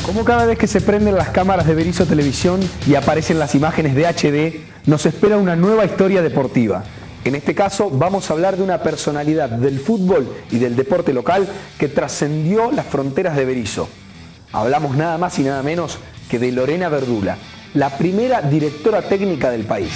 Como cada vez que se prenden las cámaras de Berisso Televisión y aparecen las imágenes de HD, nos espera una nueva historia deportiva. En este caso vamos a hablar de una personalidad del fútbol y del deporte local que trascendió las fronteras de Berisso. Hablamos nada más y nada menos que de Lorena Verdula, la primera directora técnica del país.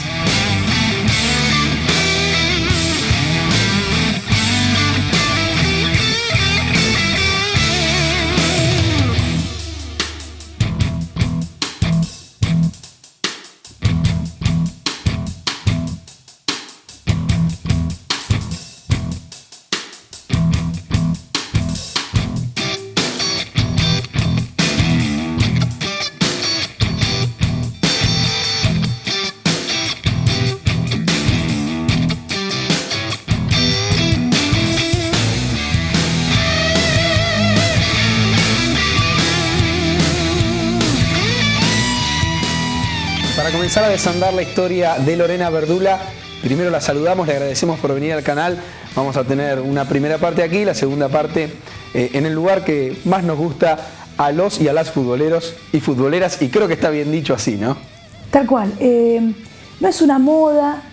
Para comenzar a desandar la historia de Lorena Verdula, primero la saludamos, le agradecemos por venir al canal. Vamos a tener una primera parte aquí, la segunda parte en el lugar que más nos gusta a los y a las futboleros y futboleras, y creo que está bien dicho así, ¿no? Tal cual. No es una moda,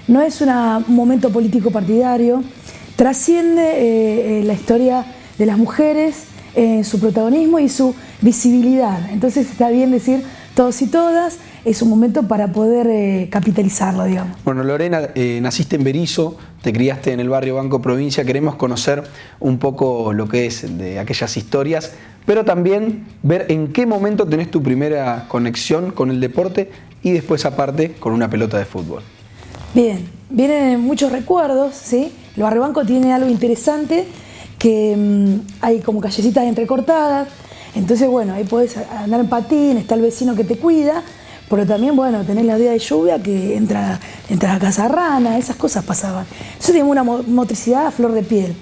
no es un momento político partidario, trasciende la historia de las mujeres, su protagonismo y su visibilidad. Entonces está bien decir todos y todas, es un momento para poder capitalizarlo, digamos. Bueno, Lorena, naciste en Berisso, te criaste en el barrio Banco Provincia, queremos conocer un poco lo que es de aquellas historias, pero también ver en qué momento tenés tu primera conexión con el deporte y después aparte con una pelota de fútbol. Bien, vienen muchos recuerdos, ¿sí? El barrio Banco tiene algo interesante, que hay como callecitas entrecortadas. Entonces, bueno, ahí podés andar en patín, está el vecino que te cuida, pero también, bueno, tenés la día de lluvia que entras a casa rana, esas cosas pasaban. Eso tenía una motricidad a flor de piel.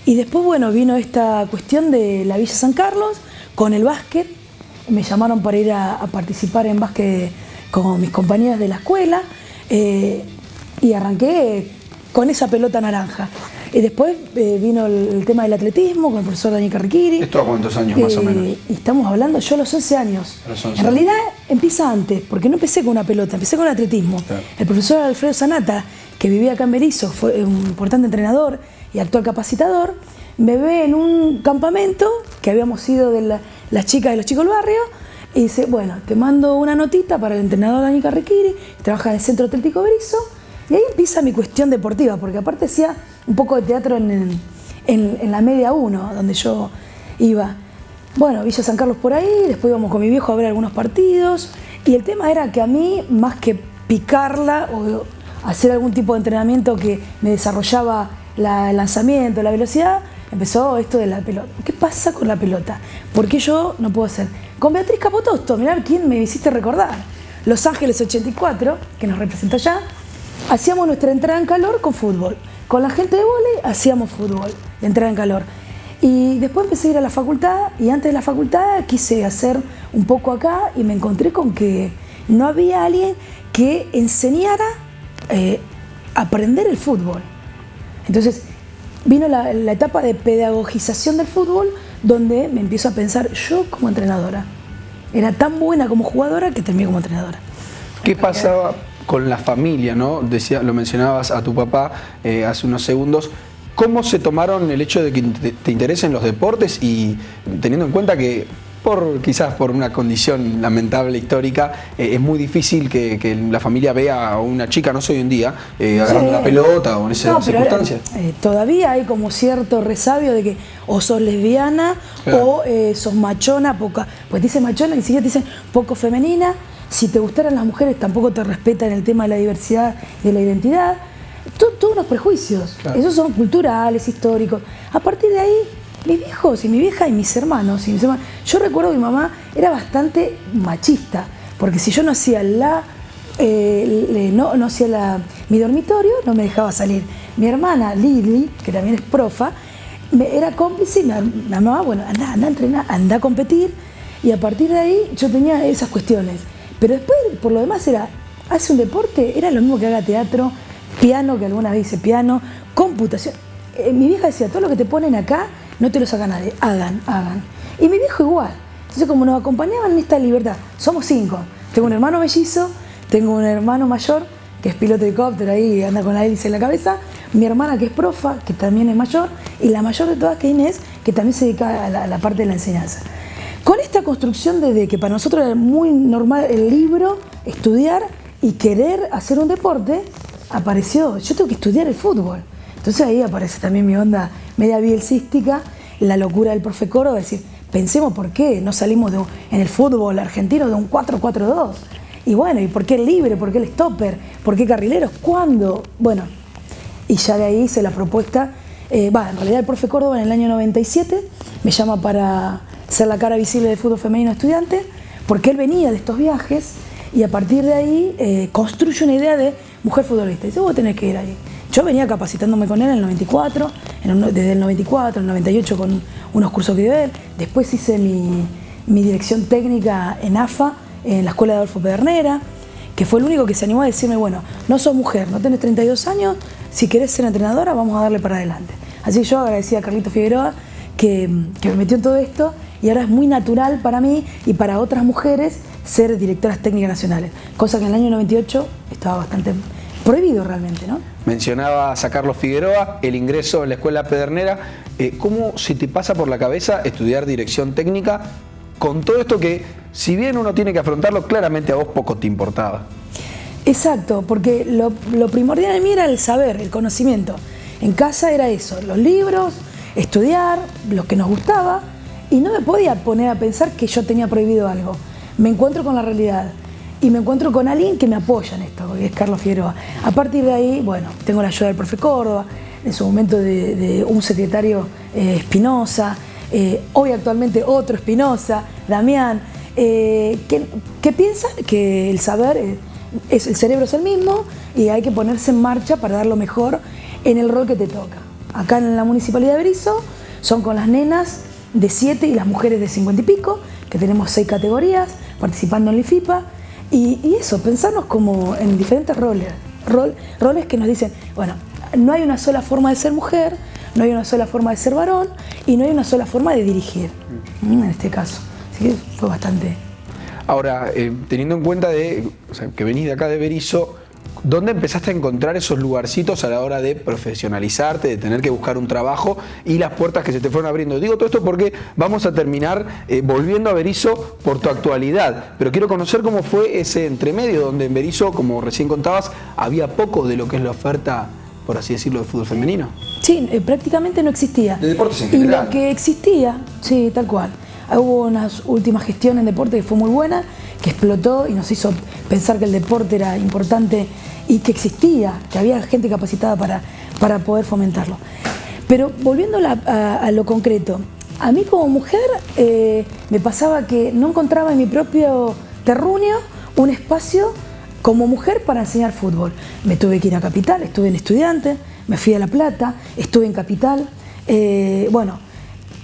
Y después, bueno, vino esta cuestión de la Villa San Carlos con el básquet. Me llamaron para ir a participar en básquet con mis compañeras de la escuela y arranqué con esa pelota naranja. Y después vino el tema del atletismo con el profesor Daniel Carriquiri. ¿Esto a cuántos años más o menos? Y estamos hablando, yo a los 11 años. En realidad empieza antes, porque no empecé con una pelota, empecé con el atletismo. Claro. El profesor Alfredo Zanata, que vivía acá en Berisso, fue un importante entrenador y actual capacitador, me ve en un campamento que habíamos ido de las chicas y los chicos del barrio, y dice, bueno, te mando una notita para el entrenador Daniel Carriquiri, trabaja en el Centro Atlético Berisso. Y ahí empieza mi cuestión deportiva, porque aparte hacía un poco de teatro en la media 1, donde yo iba. Bueno, Villa San Carlos por ahí, después íbamos con mi viejo a ver algunos partidos. Y el tema era que a mí, más que picarla o hacer algún tipo de entrenamiento que me desarrollaba el lanzamiento, la velocidad, empezó esto de la pelota. ¿Qué pasa con la pelota? ¿Por qué yo no puedo hacer? Con Beatriz Capotosto, mirá quién me hiciste recordar. Los Ángeles 84, que nos representa allá. Hacíamos nuestra entrada en calor con fútbol. Con la gente de vóley hacíamos fútbol, la entrada en calor. Y después empecé a ir a la facultad y antes de la facultad quise hacer un poco acá y me encontré con que no había alguien que enseñara a aprender el fútbol. Entonces vino la etapa de pedagogización del fútbol donde me empiezo a pensar yo como entrenadora. Era tan buena como jugadora que terminé como entrenadora. ¿Qué pasaba con la familia, ¿no? Lo mencionabas a tu papá hace unos segundos. ¿Cómo se tomaron el hecho de que te interesen los deportes y teniendo en cuenta que quizás por una condición lamentable histórica es muy difcil que la familia vea a una chica, no sé hoy en día, agarrando la pelota o en esas circunstancias? Todavía hay como cierto resabio de que o sos lesbiana, claro, o sos machona, pues te dicen machona y si ya te dicen poco femenina. Si te gustaran las mujeres tampoco te respetan el tema de la diversidad de la identidad. Todos unos prejuicios, claro, esos son culturales, históricos. A partir de ahí, mis viejos y mi vieja y mis hermanos. Yo recuerdo que mi mamá era bastante machista, porque si yo no hacía mi dormitorio, no me dejaba salir. Mi hermana Lili, que también es profa, era cómplice y mi mamá, bueno, anda a entrenar, anda a competir. Y a partir de ahí yo tenía esas cuestiones. Pero después, por lo demás, hace un deporte, era lo mismo que haga teatro, piano, que alguna vez hice piano, computación. Mi vieja decía, todo lo que te ponen acá, no te lo saca nadie, hagan. Y mi viejo igual. Entonces, como nos acompañaban en esta libertad, somos 5. Tengo un hermano mellizo, tengo un hermano mayor, que es piloto de helicóptero ahí, anda con la hélice en la cabeza, mi hermana que es profa, que también es mayor, y la mayor de todas que es Inés, que también se dedica a la parte de la enseñanza. Con esta construcción desde que para nosotros era muy normal el libro, estudiar y querer hacer un deporte, apareció, yo tengo que estudiar el fútbol. Entonces ahí aparece también mi onda media bielcística, la locura del profe Córdoba, es decir, pensemos por qué no salimos en el fútbol argentino de un 4-4-2. Y bueno, ¿y por qué el libre? ¿Por qué el stopper? ¿Por qué carrileros? ¿Cuándo? Bueno, y ya de ahí hice la propuesta. En realidad el profe Córdoba en el año 97 me llama para ser la cara visible del fútbol femenino estudiante, porque él venía de estos viajes y a partir de ahí construye una idea de mujer futbolista. Y dice, vos tenés que ir ahí. Yo venía capacitándome con él en el 94, desde el 94, el 98 con unos cursos que dio él. Después hice mi dirección técnica en AFA, en la escuela de Adolfo Pedernera, que fue el único que se animó a decirme, bueno, no sos mujer, no tenés 32 años, si querés ser entrenadora vamos a darle para adelante. Así que yo agradecí a Carlito Figueroa que me metió en todo esto y ahora es muy natural para mí y para otras mujeres ser directoras técnicas nacionales, cosa que en el año 98 estaba bastante prohibido realmente, ¿no? Mencionabas a Carlos Figueroa, el ingreso en la escuela Pedernera. ¿Cómo se te pasa por la cabeza estudiar dirección técnica con todo esto que, si bien uno tiene que afrontarlo, claramente a vos poco te importaba? Exacto, porque lo primordial de mí era el saber, el conocimiento. En casa era eso, los libros, estudiar, lo que nos gustaba, y no me podía poner a pensar que yo tenía prohibido algo. Me encuentro con la realidad y me encuentro con alguien que me apoya en esto, que es Carlos Figueroa. A partir de ahí, bueno, tengo la ayuda del profe Córdoba, en su momento de un secretario Espinosa, hoy actualmente otro Espinosa, Damián, que piensan que el saber, el cerebro es el mismo y hay que ponerse en marcha para dar lo mejor en el rol que te toca. Acá en la Municipalidad de Berisso son con las nenas de 7 y las mujeres de 50 y pico, que tenemos 6 categorías participando en la IFIPA, y eso, pensarnos como en diferentes roles que nos dicen, bueno, no hay una sola forma de ser mujer, no hay una sola forma de ser varón y no hay una sola forma de dirigir, en este caso. Así que fue bastante. Ahora, teniendo en cuenta que venís de acá de Berisso, ¿dónde empezaste a encontrar esos lugarcitos a la hora de profesionalizarte, de tener que buscar un trabajo y las puertas que se te fueron abriendo? Digo todo esto porque vamos a terminar volviendo a Berisso por tu actualidad, pero quiero conocer cómo fue ese entremedio donde en Berisso, como recién contabas, había poco de lo que es la oferta, por así decirlo, de fútbol femenino. Sí, prácticamente no existía. De deportes en general. Y lo que existía, sí, tal cual. Hubo unas últimas gestiones en deporte que fue muy buena, que explotó y nos hizo pensar que el deporte era importante y que existía, que había gente capacitada para poder fomentarlo. Pero volviendo a lo concreto, a mí como mujer me pasaba que no encontraba en mi propio terruño un espacio como mujer para enseñar fútbol. Me tuve que ir a Capital, estuve en Estudiantes, me fui a La Plata, estuve en Capital. Bueno,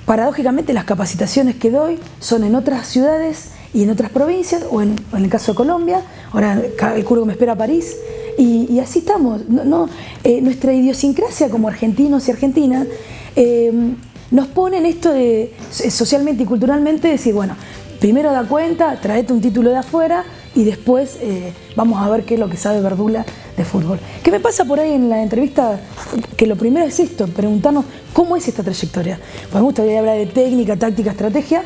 paradójicamente las capacitaciones que doy son en otras ciudades y en otras provincias, o en el caso de Colombia, ahora el curso que me espera París, y así estamos. Nuestra idiosincrasia como argentinos y argentinas nos pone en esto de socialmente y culturalmente decir, bueno, primero da cuenta, traete un título de afuera y después vamos a ver qué es lo que sabe Verdula de fútbol. ¿Qué me pasa por ahí en la entrevista? Que lo primero es esto, preguntarnos cómo es esta trayectoria. Pues me gustaría hablar de técnica, táctica, estrategia,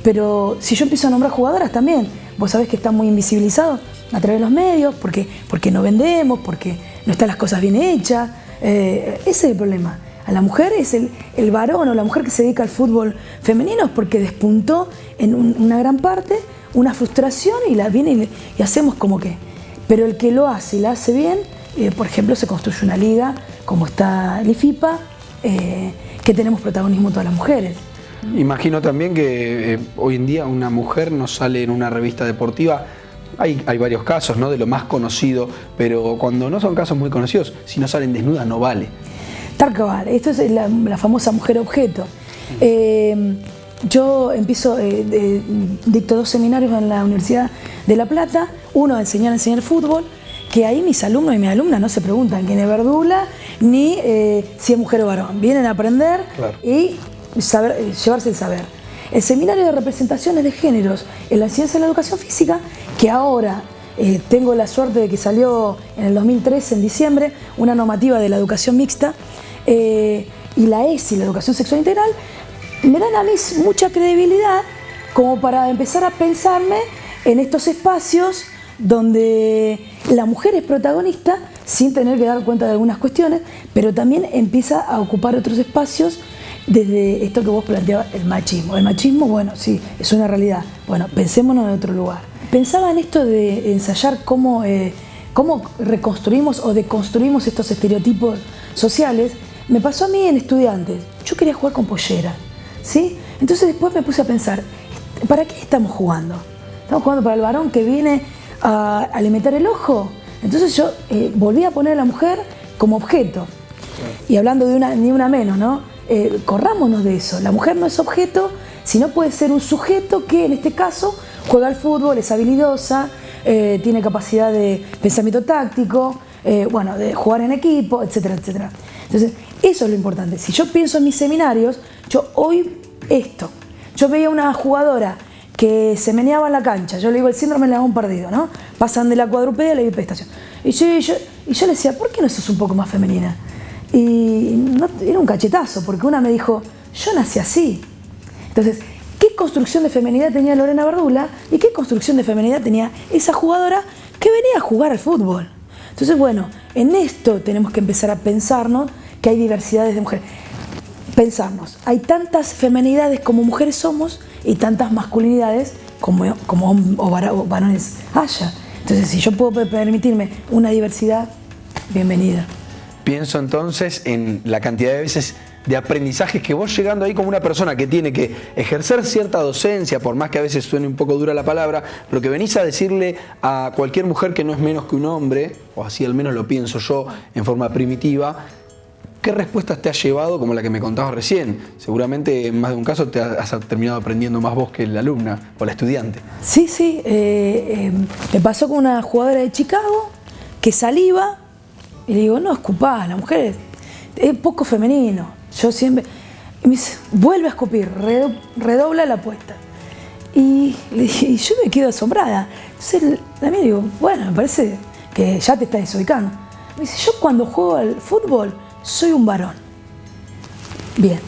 pero si yo empiezo a nombrar jugadoras también, vos sabés que están muy invisibilizados a través de los medios, porque no vendemos, porque no están las cosas bien hechas. Ese es el problema. A la mujer es el varón o la mujer que se dedica al fútbol femenino, porque despuntó en una gran parte una frustración y la viene y hacemos como que. Pero el que lo hace y la hace bien, por ejemplo, se construye una liga como está el IFIPA, que tenemos protagonismo todas las mujeres. Imagino también que hoy en día una mujer no sale en una revista deportiva. Hay varios casos, ¿no?, de lo más conocido, pero cuando no son casos muy conocidos, si no salen desnudas no vale. Tal cual, esto es la famosa mujer objeto. Yo empiezo, dicto 2 seminarios en la Universidad de La Plata, uno a enseñar fútbol, que ahí mis alumnos y mis alumnas no se preguntan quién es Verdula, ni si es mujer o varón. Vienen a aprender, claro, y llevarse el saber. el Seminario de Representaciones de Géneros en la Ciencia de la Educación Física, que ahora tengo la suerte de que salió en el 2013, en diciembre, una normativa de la educación mixta, y la ESI, la Educación Sexual Integral, me dan a mí mucha credibilidad como para empezar a pensarme en estos espacios donde la mujer es protagonista sin tener que dar cuenta de algunas cuestiones, pero también empieza a ocupar otros espacios desde esto que vos planteabas, el machismo. El machismo, bueno, sí, es una realidad. Bueno, pensémonos en otro lugar. Pensaba en esto de ensayar cómo reconstruimos o deconstruimos estos estereotipos sociales. Me pasó a mí en estudiantes. Yo quería jugar con pollera, ¿sí? Entonces después me puse a pensar, ¿para qué estamos jugando? ¿Estamos jugando para el varón que viene a alimentar el ojo? Entonces yo volví a poner a la mujer como objeto. Y hablando de ni una menos, ¿no? Corrámonos de eso. La mujer no es objeto, sino puede ser un sujeto que en este caso juega al fútbol, es habilidosa, tiene capacidad de pensamiento táctico, bueno, de jugar en equipo, etcétera, etcétera. Entonces, eso es lo importante. Si yo pienso en mis seminarios, yo hoy esto. Yo veía una jugadora que se meneaba en la cancha, yo le digo el síndrome del león perdido, ¿no? Pasan de la cuadrúpeda a la bipedestación. Y yo le decía, ¿por qué no sos un poco más femenina? Y no, era un cachetazo, porque una me dijo, yo nací así. Entonces, ¿qué construcción de feminidad tenía Lorena Verdula y qué construcción de feminidad tenía esa jugadora que venía a jugar al fútbol? Entonces, bueno, en esto tenemos que empezar a pensarnos que hay diversidades de mujeres. Pensarnos, hay tantas feminidades como mujeres somos y tantas masculinidades como varones haya. Entonces, si yo puedo permitirme una diversidad, bienvenida. Pienso entonces en la cantidad de veces de aprendizajes que vos llegando ahí como una persona que tiene que ejercer cierta docencia, por más que a veces suene un poco dura la palabra, pero que venís a decirle a cualquier mujer que no es menos que un hombre, o así al menos lo pienso yo en forma primitiva, ¿qué respuestas te has llevado como la que me contabas recién? Seguramente en más de un caso te has terminado aprendiendo más vos que la alumna o la estudiante. Sí, sí. Me pasó con una jugadora de Chicago que saliva y le digo, no escupás, la mujer es poco femenino. Yo siempre... Y me dice, vuelve a escupir, redobla la apuesta. Y yo me quedo asombrada. Entonces también digo, bueno, me parece que ya te estás desubicando. Me dice, yo cuando juego al fútbol soy un varón. Bien.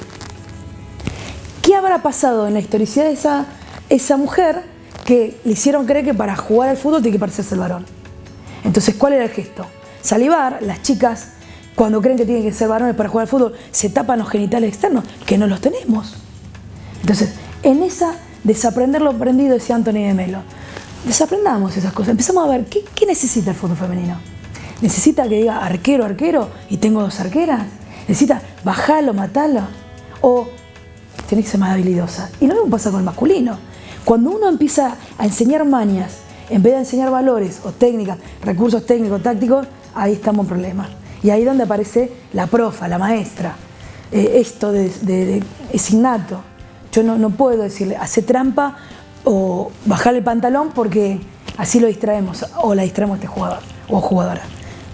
¿Qué habrá pasado en la historicidad de esa mujer que le hicieron creer que para jugar al fútbol tiene que parecerse el varón? Entonces, ¿cuál era el gesto? Salivar. Las chicas, cuando creen que tienen que ser varones para jugar al fútbol, se tapan los genitales externos, que no los tenemos. Entonces, en esa desaprender lo aprendido, decía Anthony de Melo, desaprendamos esas cosas. Empezamos a ver, ¿qué necesita el fútbol femenino? ¿Necesita que diga arquero, arquero y tengo 2 arqueras? ¿Necesita bajarlo, matarlo? ¿O tiene que ser más habilidosa? Y lo mismo pasa con el masculino. Cuando uno empieza a enseñar mañas, en vez de enseñar valores o técnicas, recursos técnicos, tácticos, ahí estamos en problemas. Y ahí es donde aparece la profa, la maestra. Esto es innato. Yo no puedo decirle, hace trampa o bajarle el pantalón porque así lo distraemos o la distraemos a este jugador o jugadora.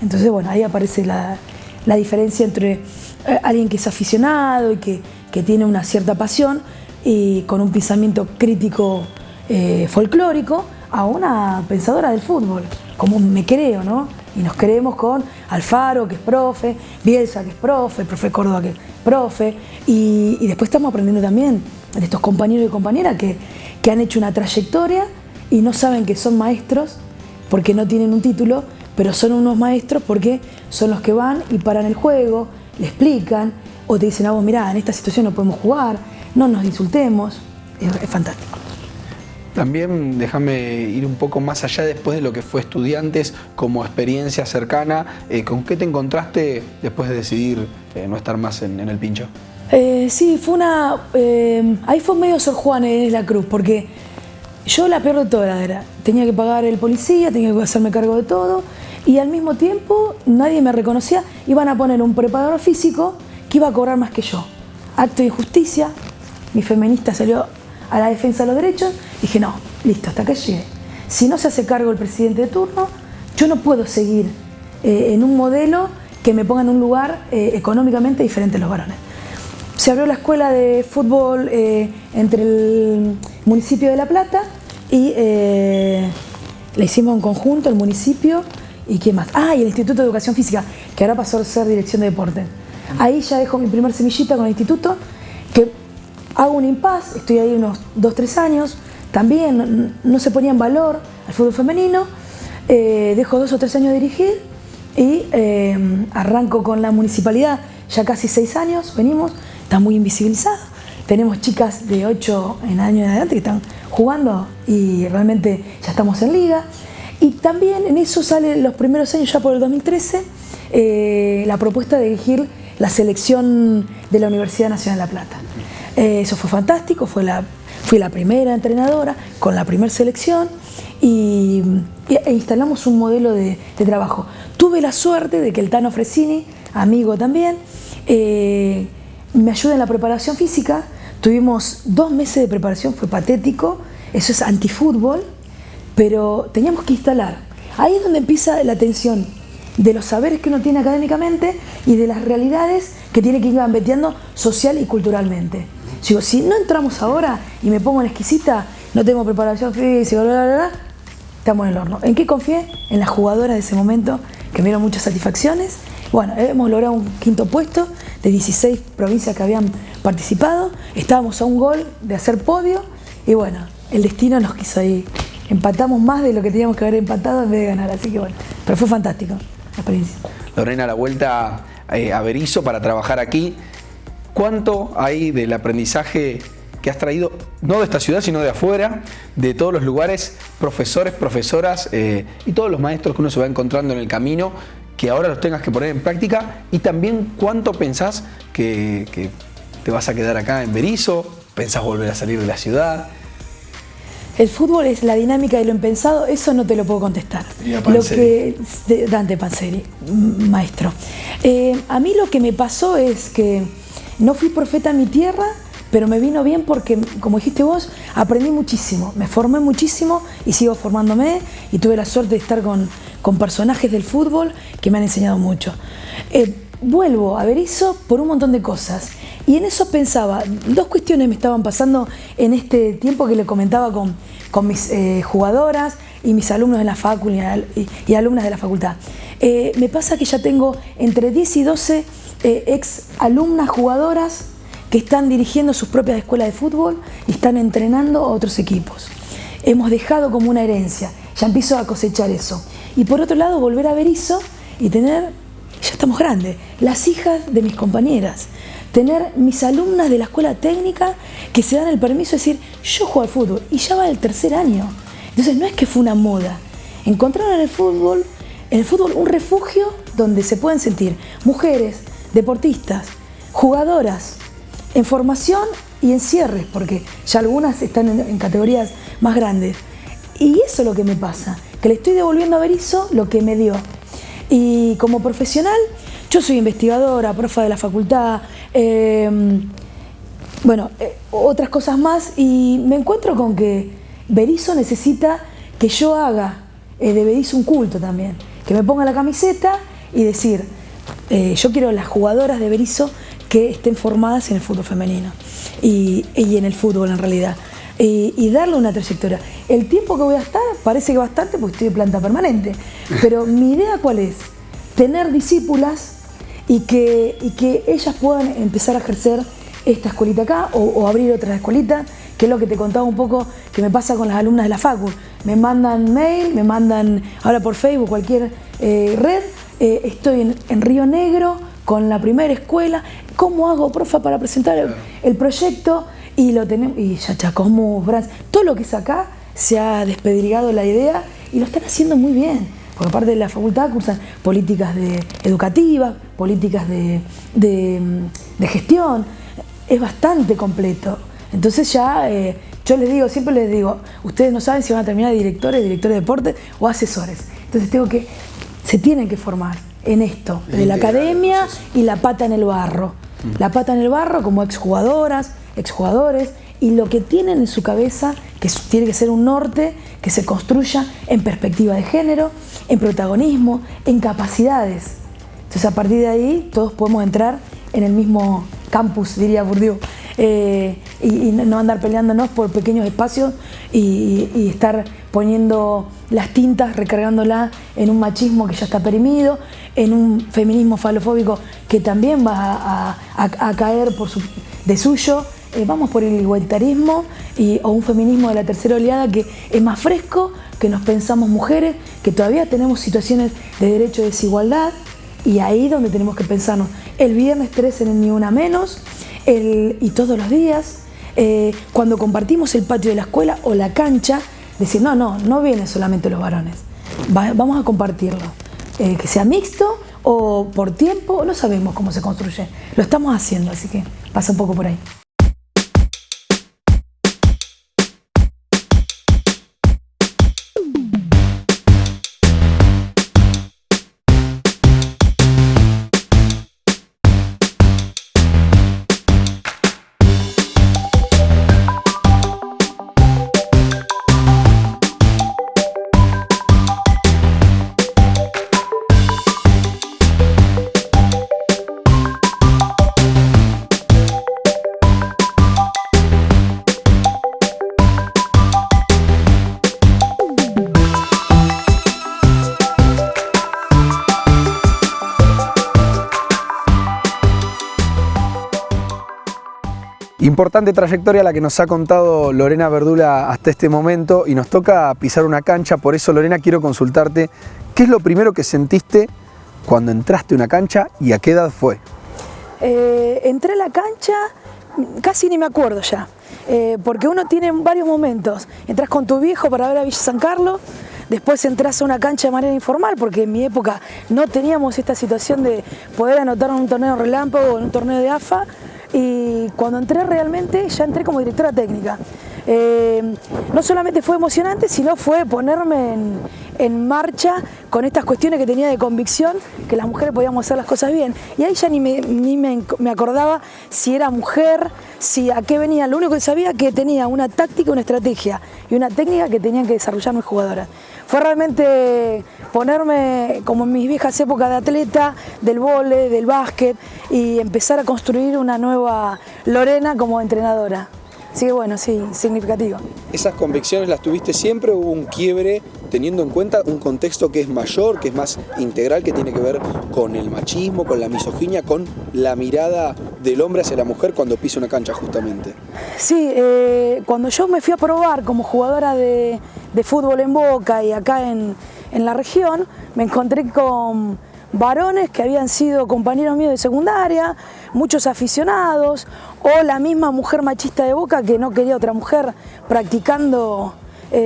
Entonces, bueno, ahí aparece la diferencia entre alguien que es aficionado y que tiene una cierta pasión y con un pensamiento crítico folclórico a una pensadora del fútbol, como me creo, ¿no? Y nos creemos con Alfaro, que es profe, Bielsa, que es profe, el profe Córdoba, que es profe, y después estamos aprendiendo también de estos compañeros y compañeras que han hecho una trayectoria y no saben que son maestros porque no tienen un título, pero son unos maestros porque son los que van y paran el juego, le explican, o te dicen a vos, mirá, en esta situación no podemos jugar, no nos insultemos, es fantástico. También déjame ir un poco más allá después de lo que fue estudiantes como experiencia cercana. ¿Con qué te encontraste después de decidir no estar más en el pincho? Sí, fue ahí fue medio Sor Juana de la Cruz, porque yo la peor de todas era, tenía que pagar el policía, tenía que hacerme cargo de todo, y al mismo tiempo nadie me reconocía. Iban a poner un preparador físico que iba a cobrar más que yo. Acto de injusticia, mi feminista salió a la defensa de los derechos. Dije, no, listo, hasta acá llegué. Si no se hace cargo el presidente de turno, yo no puedo seguir en un modelo que me ponga en un lugar económicamente diferente a los varones. se abrió la escuela de fútbol entre el municipio de La Plata y la hicimos en conjunto, el municipio y ¿qué más? Y el Instituto de Educación Física, que ahora pasó a ser Dirección de Deporte. Ahí ya dejo mi primer semillita con el instituto, que hago un impasse, estoy ahí unos 2-3 años, también no se ponía en valor al fútbol femenino, dejo 2 o 3 años de dirigir y arranco con la municipalidad, ya casi 6 años, venimos, está muy invisibilizada, tenemos chicas de 8 años en adelante que están jugando y realmente ya estamos en liga. Y también en eso sale los primeros años, ya por el 2013, la propuesta de dirigir la selección de la Universidad Nacional de La Plata. Eso fue fantástico, fui la primera entrenadora con la primera selección e instalamos un modelo de trabajo. Tuve la suerte de que el Tano Fresini, amigo también, me ayuda en la preparación física. Tuvimos 2 meses de preparación, fue patético, eso es antifútbol, pero teníamos que instalar. Ahí es donde empieza la tensión de los saberes que uno tiene académicamente y de las realidades que tiene que ir gambeteando social y culturalmente. Digo, si no entramos ahora y me pongo en exquisita, no tengo preparación física, estamos en el horno. ¿En qué confié? En las jugadoras de ese momento, que me dieron muchas satisfacciones. Bueno, hemos logrado un 5º puesto de 16 provincias que habían participado. Estábamos a un gol de hacer podio y bueno, el destino nos quiso ahí. Empatamos más de lo que teníamos que haber empatado en vez de ganar, así que bueno, pero fue fantástico la experiencia. Lorena, la vuelta a Berisso para trabajar aquí, ¿cuánto hay del aprendizaje que has traído, no de esta ciudad, sino de afuera, de todos los lugares, profesores, profesoras y todos los maestros que uno se va encontrando en el camino, que ahora los tengas que poner en práctica? Y también, ¿cuánto pensás que te vas a quedar acá en Berisso? ¿Pensás volver a salir de la ciudad? El fútbol es la dinámica de lo impensado, eso no te lo puedo contestar. Dante Panzeri, maestro. A mí lo que me pasó es que no fui profeta en mi tierra, pero me vino bien porque, como dijiste vos, aprendí muchísimo, me formé muchísimo y sigo formándome y tuve la suerte de estar con personajes del fútbol que me han enseñado mucho. Vuelvo a Berisso por un montón de cosas y en eso pensaba, 2 cuestiones me estaban pasando en este tiempo que le comentaba con mis jugadoras y mis alumnos de la facultad y alumnas de la facultad. Me pasa que ya tengo entre 10 y 12 ex alumnas jugadoras que están dirigiendo sus propias escuelas de fútbol y están entrenando a otros equipos. Hemos dejado como una herencia, ya empiezo a cosechar eso. Y por otro lado, volver a Berisso y tener, ya estamos grandes, las hijas de mis compañeras, tener mis alumnas de la escuela técnica que se dan el permiso de decir, yo juego al fútbol, y ya va el 3er año. Entonces no es que fue una moda, encontraron en el fútbol un refugio donde se pueden sentir mujeres, deportistas, jugadoras, en formación y en cierres, porque ya algunas están en categorías más grandes. Y eso es lo que me pasa, que le estoy devolviendo a Berisso lo que me dio. Y como profesional, yo soy investigadora, profa de la facultad, otras cosas más, y me encuentro con que Berisso necesita que yo haga de Berisso un culto también, que me ponga la camiseta y decir, yo quiero las jugadoras de Berisso que estén formadas en el fútbol femenino y en el fútbol en realidad, y darle una trayectoria. El tiempo que voy a estar parece que bastante porque estoy de planta permanente, pero mi idea ¿cuál es? Tener discípulas y que ellas puedan empezar a ejercer esta escuelita acá o abrir otra escuelita, que es lo que te contaba un poco que me pasa con las alumnas de la facu. Me mandan mail, me mandan ahora por Facebook, cualquier red, estoy en Río Negro con la primera escuela, ¿cómo hago, profa, para presentar el proyecto? Y lo tenemos, y Chachacomús, Brans, todo lo que es acá se ha despedrigado la idea y lo están haciendo muy bien, porque aparte de la facultad cursan políticas educativas, políticas de gestión, es bastante completo. Entonces ya, yo siempre les digo, ustedes no saben si van a terminar directores de deporte o asesores. Entonces se tienen que formar en esto, de la academia y la pata en el barro. La pata en el barro como exjugadoras, exjugadores, y lo que tienen en su cabeza, que tiene que ser un norte que se construya en perspectiva de género, en protagonismo, en capacidades. Entonces a partir de ahí todos podemos entrar en el mismo campus, diría Bourdieu, y no andar peleándonos por pequeños espacios y estar poniendo las tintas, recargándola en un machismo que ya está perimido, en un feminismo falofóbico que también va a caer de suyo. Vamos por el igualitarismo o un feminismo de la tercera oleada que es más fresco, que nos pensamos mujeres, que todavía tenemos situaciones de derecho de desigualdad, y ahí donde tenemos que pensarnos el viernes 13 en el Ni Una Menos, y todos los días, cuando compartimos el patio de la escuela o la cancha, decir no vienen solamente los varones, vamos a compartirlo, que sea mixto o por tiempo, no sabemos cómo se construye, lo estamos haciendo, así que pasa un poco por ahí. Importante trayectoria la que nos ha contado Lorena Verdula hasta este momento, y nos toca pisar una cancha. Por eso, Lorena, quiero consultarte, ¿qué es lo primero que sentiste cuando entraste a una cancha y a qué edad fue? Entré a la cancha, casi ni me acuerdo ya, porque uno tiene varios momentos. Entras con tu viejo para ver a Villa San Carlos, después entras a una cancha de manera informal, porque en mi época no teníamos esta situación de poder anotar en un torneo relámpago o en un torneo de AFA. Y cuando entré realmente, ya entré como directora técnica. No solamente fue emocionante, sino fue ponerme en marcha con estas cuestiones que tenía de convicción, que las mujeres podíamos hacer las cosas bien. Y ahí ya ni me acordaba si era mujer, si a qué venía. Lo único que sabía que tenía una táctica, una estrategia y una técnica que tenían que desarrollar mis jugadoras. Fue realmente ponerme como en mis viejas épocas de atleta, del vóley, del básquet, y empezar a construir una nueva Lorena como entrenadora. Así que bueno, sí, significativo. ¿Esas convicciones las tuviste siempre o hubo un quiebre teniendo en cuenta un contexto que es mayor, que es más integral, que tiene que ver con el machismo, con la misoginia, con la mirada del hombre hacia la mujer cuando pisa una cancha justamente? Sí, cuando yo me fui a probar como jugadora de fútbol en Boca y acá en la región, me encontré con varones que habían sido compañeros míos de secundaria, muchos aficionados, o la misma mujer machista de Boca que no quería otra mujer practicando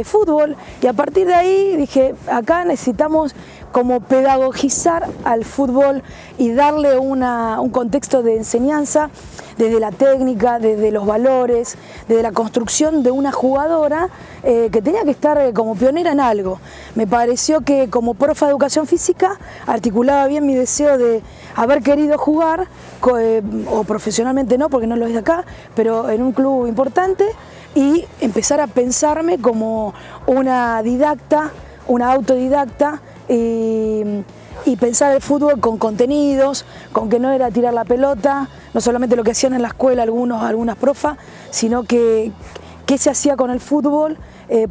fútbol, y a partir de ahí dije, acá necesitamos como pedagogizar al fútbol y darle un contexto de enseñanza desde la técnica, desde los valores, desde la construcción de una jugadora que tenía que estar como pionera en algo. Me pareció que como profa de educación física articulaba bien mi deseo de haber querido jugar, o profesionalmente no, porque no lo es de acá, pero en un club importante, y empezar a pensarme como una didacta, una autodidacta, y pensar el fútbol con contenidos, con que no era tirar la pelota, no solamente lo que hacían en la escuela algunas profas, sino que qué se hacía con el fútbol,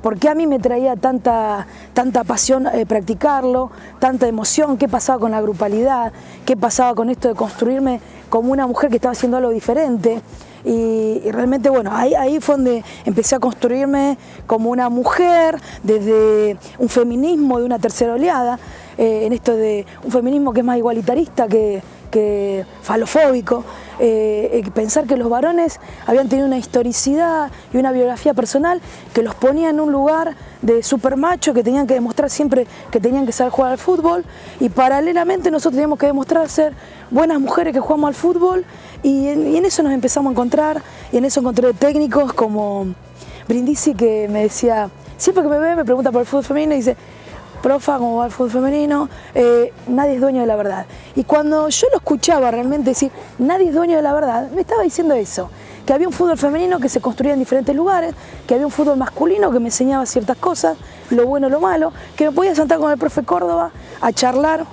por qué a mí me traía tanta pasión practicarlo, tanta emoción, qué pasaba con la grupalidad, qué pasaba con esto de construirme como una mujer que estaba haciendo algo diferente. Y realmente, bueno, ahí fue donde empecé a construirme como una mujer, desde un feminismo de una tercera oleada, en esto de un feminismo que es más igualitarista que falofóbico, pensar que los varones habían tenido una historicidad y una biografía personal que los ponía en un lugar de supermacho, que tenían que demostrar siempre que tenían que saber jugar al fútbol, y paralelamente nosotros teníamos que demostrar ser buenas mujeres que jugamos al fútbol, y en eso nos empezamos a encontrar, y en eso encontré técnicos como Brindisi, que me decía, siempre que me ve me pregunta por el fútbol femenino y dice, profa, ¿cómo va el fútbol femenino? Nadie es dueño de la verdad. Y cuando yo lo escuchaba realmente decir, nadie es dueño de la verdad, me estaba diciendo eso, que había un fútbol femenino que se construía en diferentes lugares, que había un fútbol masculino que me enseñaba ciertas cosas, lo bueno, lo malo, que me podía sentar con el profe Córdoba a charlar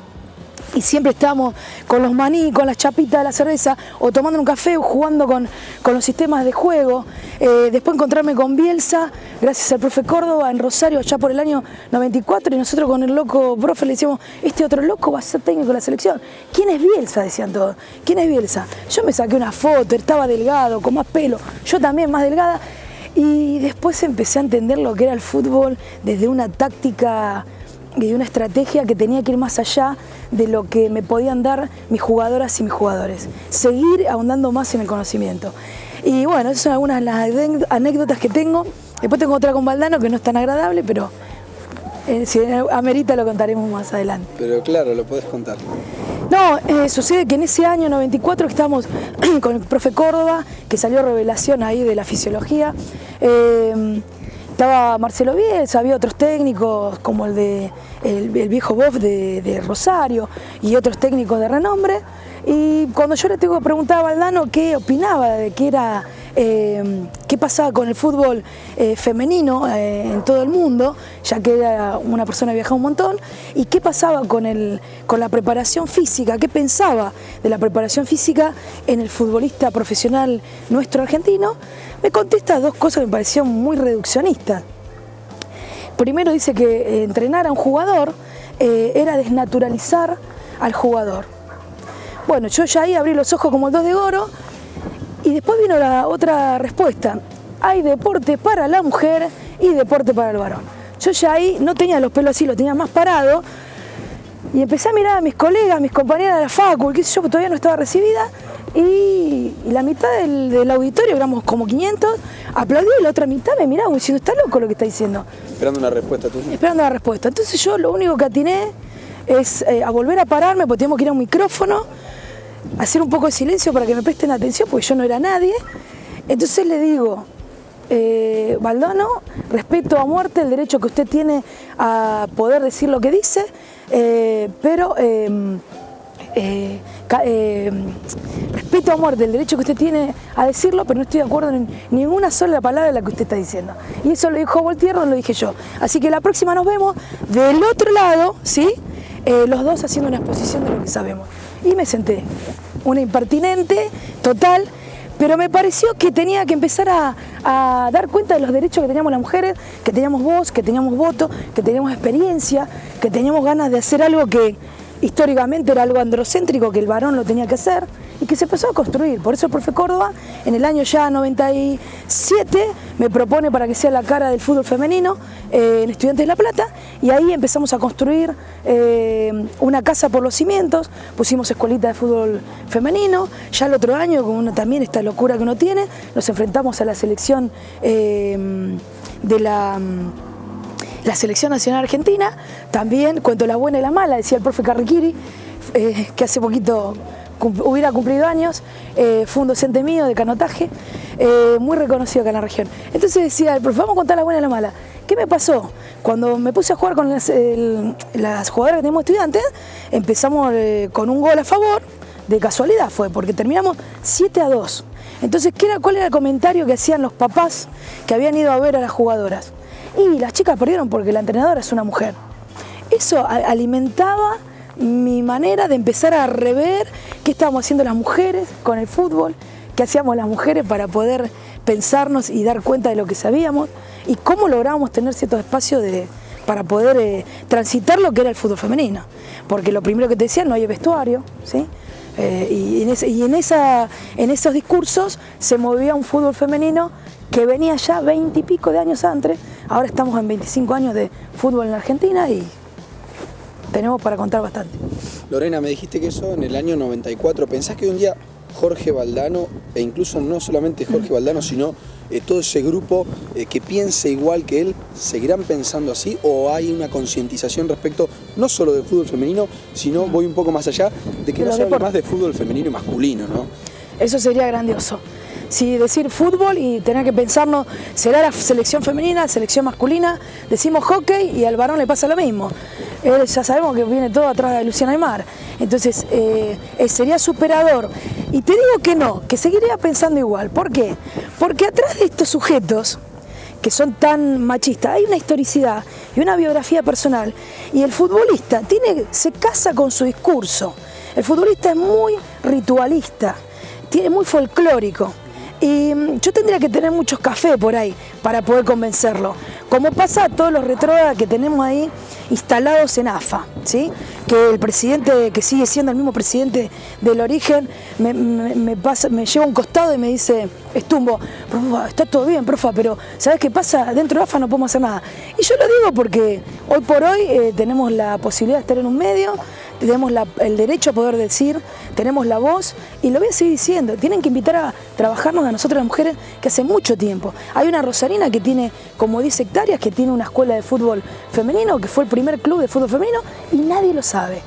y siempre estábamos con los maní, con las chapitas de la cerveza, o tomando un café o jugando con los sistemas de juego. Después encontrarme con Bielsa, gracias al profe Córdoba, en Rosario, allá por el año 94, y nosotros con el loco profe le decíamos, este otro loco va a ser técnico de la selección. ¿Quién es Bielsa? Decían todos. ¿Quién es Bielsa? Yo me saqué una foto, estaba delgado, con más pelo, yo también más delgada, y después empecé a entender lo que era el fútbol desde una táctica y de una estrategia que tenía que ir más allá de lo que me podían dar mis jugadoras y mis jugadores. Seguir ahondando más en el conocimiento. Y bueno, esas son algunas de las anécdotas que tengo. Después tengo otra con Valdano que no es tan agradable, pero si amerita lo contaremos más adelante. Pero claro, lo podés contar. No, sucede que en ese año 94 que estábamos con el profe Córdoba, que salió revelación ahí de la fisiología, estaba Marcelo Bielsa, había otros técnicos como el viejo Boff de Rosario y otros técnicos de renombre. Y cuando yo le tengo que preguntar a Valdano qué opinaba de qué pasaba con el fútbol femenino en todo el mundo, ya que era una persona que viajaba un montón, y qué pasaba con la preparación física, qué pensaba de la preparación física en el futbolista profesional nuestro argentino, me contesta dos cosas que me parecieron muy reduccionistas. Primero dice que entrenar a un jugador era desnaturalizar al jugador. Bueno, yo ya ahí abrí los ojos como el 2 de oro, y después vino la otra respuesta. Hay deporte para la mujer y deporte para el varón. Yo ya ahí no tenía los pelos así, los tenía más parados, y empecé a mirar a mis colegas, mis compañeras de la facu, qué sé yo, todavía no estaba recibida, y la mitad del auditorio, éramos como 500, aplaudió, y la otra mitad me miraba diciendo, está loco lo que está diciendo. Esperando una respuesta tuya. Esperando la respuesta. Entonces yo lo único que atiné es a volver a pararme, porque teníamos que ir a un micrófono, hacer un poco de silencio para que me presten atención, porque yo no era nadie. Entonces le digo, Valdano, respeto a muerte el derecho que usted tiene a poder decir lo que dice, pero respeto a muerte el derecho que usted tiene a decirlo, pero no estoy de acuerdo en ninguna sola palabra de la que usted está diciendo. Y eso lo dijo Voltaire, no lo dije yo. Así que la próxima nos vemos del otro lado, ¿sí? Los dos haciendo una exposición de lo que sabemos. Y me senté, una impertinente total, pero me pareció que tenía que empezar a dar cuenta de los derechos que teníamos las mujeres, que teníamos voz, que teníamos voto, que teníamos experiencia, que teníamos ganas de hacer algo que históricamente era algo androcéntrico, que el varón lo tenía que hacer, y que se empezó a construir. Por eso el profe Córdoba, en el año ya 97, me propone para que sea la cara del fútbol femenino en Estudiantes de La Plata, y ahí empezamos a construir una casa por los cimientos, pusimos escuelita de fútbol femenino. Ya el otro año, con también esta locura que uno tiene, nos enfrentamos a la selección de la selección nacional argentina. También cuento la buena y la mala, decía el profe Carriquiri, que hace poquito hubiera cumplido años, fue un docente mío de canotaje, muy reconocido acá en la región. Entonces decía, el profe, vamos a contar la buena y la mala. ¿Qué me pasó? Cuando me puse a jugar con las jugadoras que tenemos estudiantes, empezamos con un gol a favor, de casualidad fue, porque terminamos 7-2. Entonces, ¿cuál era el comentario que hacían los papás que habían ido a ver a las jugadoras? Y las chicas perdieron porque la entrenadora es una mujer. Eso alimentaba mi manera de empezar a rever qué estábamos haciendo las mujeres con el fútbol, qué hacíamos las mujeres para poder pensarnos y dar cuenta de lo que sabíamos, y cómo lográbamos tener ciertos espacios para poder transitar lo que era el fútbol femenino. Porque lo primero que te decían, no hay vestuario, ¿sí? Y en esos discursos se movía un fútbol femenino que venía ya 20 y pico de años antes. Ahora estamos en 25 años de fútbol en la Argentina y tenemos para contar bastante. Lorena, me dijiste que eso en el año 94. ¿Pensás que un día Jorge Valdano, e incluso no solamente Jorge Valdano, sino todo ese grupo que piense igual que él, seguirán pensando así? ¿O hay una concientización respecto no solo del fútbol femenino, sino, voy un poco más allá, de que no se hable más de fútbol femenino y masculino, ¿no? Eso sería grandioso. Si decir fútbol y tener que pensarnos, será la selección femenina, selección masculina, decimos hockey y al varón le pasa lo mismo. Ya sabemos que viene todo atrás de Luciana Aymar. Entonces sería superador. Y te digo que no, que seguiría pensando igual. ¿Por qué? Porque atrás de estos sujetos que son tan machistas. Hay una historicidad y una biografía personal. Y el futbolista se casa con su discurso. El futbolista es muy ritualista, muy folclórico. Y yo tendría que tener muchos cafés por ahí para poder convencerlo. Como pasa a todos los retrógradas que tenemos ahí instalados en AFA, ¿sí? Que el presidente, que sigue siendo el mismo presidente del origen, me lleva a un costado y me dice: Estumbo, profa, está todo bien, profa, pero ¿sabes qué pasa? Dentro de AFA no podemos hacer nada. Y yo lo digo porque hoy por hoy tenemos la posibilidad de estar en un medio, tenemos el derecho a poder decir, tenemos la voz, y lo voy a seguir diciendo. Tienen que invitar a trabajarnos a nosotras las mujeres, que hace mucho tiempo. Hay una rosarina que tiene como 10 hectáreas, que tiene una escuela de fútbol femenino, que fue el primer club de fútbol femenino, y nadie lo sabe.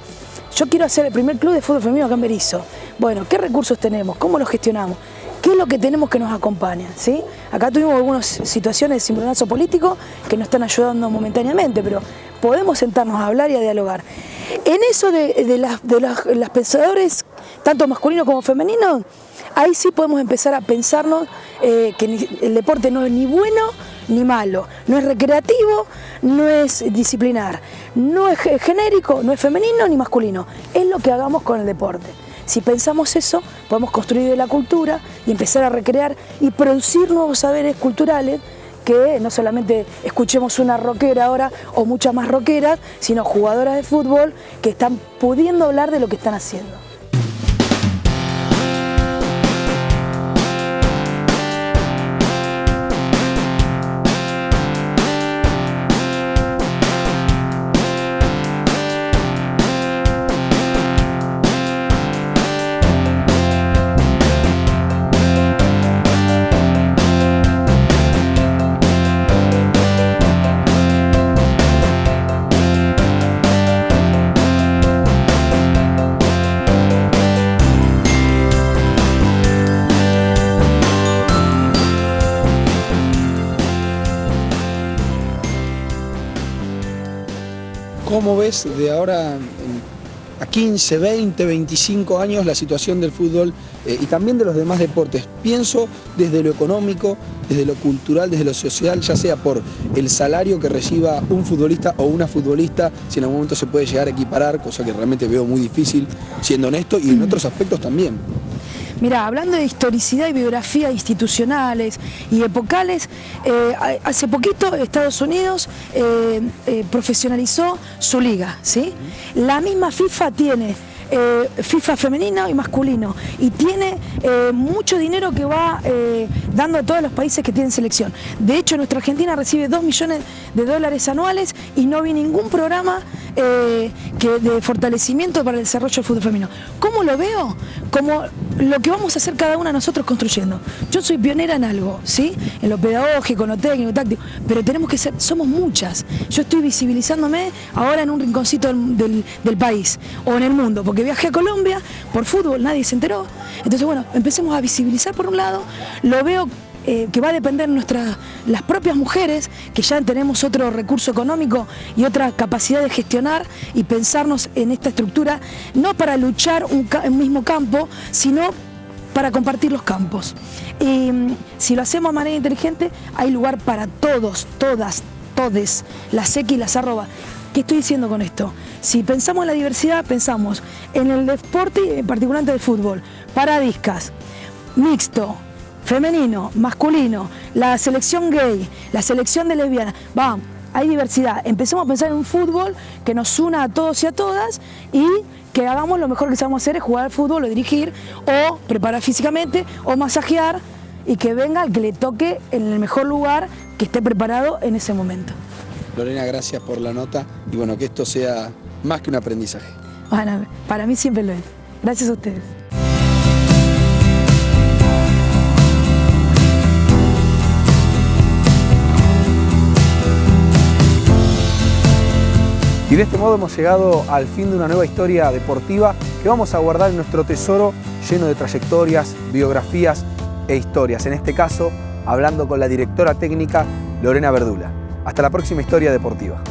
Yo quiero hacer el primer club de fútbol femenino acá en Berisso. Bueno, ¿qué recursos tenemos? ¿Cómo los gestionamos? ¿Qué es lo que tenemos que nos acompaña? ¿Sí? Acá tuvimos algunas situaciones de cimbronazo político que nos están ayudando momentáneamente, pero podemos sentarnos a hablar y a dialogar. En eso de las pensadores, tanto masculinos como femeninos, ahí sí podemos empezar a pensarnos que el deporte no es ni bueno ni malo, no es recreativo, no es disciplinar, no es genérico, no es femenino ni masculino, es lo que hagamos con el deporte. Si pensamos eso, podemos construir de la cultura y empezar a recrear y producir nuevos saberes culturales, que no solamente escuchemos una rockera ahora o muchas más rockeras, sino jugadoras de fútbol que están pudiendo hablar de lo que están haciendo. ¿Cómo ves de ahora a 15, 20, 25 años la situación del fútbol y también de los demás deportes? Pienso desde lo económico, desde lo cultural, desde lo social, ya sea por el salario que reciba un futbolista o una futbolista, si en algún momento se puede llegar a equiparar, cosa que realmente veo muy difícil, siendo honesto, y en otros aspectos también. Mirá, hablando de historicidad y biografía institucionales y epocales, hace poquito Estados Unidos profesionalizó su liga, ¿sí? La misma FIFA tiene FIFA femenino y masculino, y tiene mucho dinero que va dando a todos los países que tienen selección. De hecho, nuestra Argentina recibe $2 millones anuales y no vi ningún programa de fortalecimiento para el desarrollo del fútbol femenino. ¿Cómo lo veo? Como lo que vamos a hacer cada una nosotros construyendo. Yo soy pionera en algo, ¿sí? En lo pedagógico, en lo técnico, táctico, pero tenemos que ser, somos muchas. Yo estoy visibilizándome ahora en un rinconcito del país o en el mundo, porque viajé a Colombia por fútbol, nadie se enteró. Entonces, bueno, empecemos a visibilizar por un lado. Lo veo que va a depender las propias mujeres, que ya tenemos otro recurso económico y otra capacidad de gestionar y pensarnos en esta estructura, no para luchar un mismo campo, sino para compartir los campos. Y si lo hacemos de manera inteligente, hay lugar para todos, todas, todes, las X y las arrobas. ¿Qué estoy diciendo con esto? Si pensamos en la diversidad, pensamos en el deporte, en particular del fútbol, paradiscas, mixto, femenino, masculino, la selección gay, la selección de lesbianas. Vamos, hay diversidad. Empecemos a pensar en un fútbol que nos una a todos y a todas, y que hagamos lo mejor que sabemos hacer, es jugar al fútbol o dirigir o preparar físicamente o masajear, y que venga el que le toque en el mejor lugar, que esté preparado en ese momento. Lorena, gracias por la nota y bueno, que esto sea más que un aprendizaje. Bueno, para mí siempre lo es. Gracias a ustedes. Y de este modo hemos llegado al fin de una nueva historia deportiva que vamos a guardar en nuestro tesoro lleno de trayectorias, biografías e historias. En este caso, hablando con la directora técnica Lorena Verdula. Hasta la próxima historia deportiva.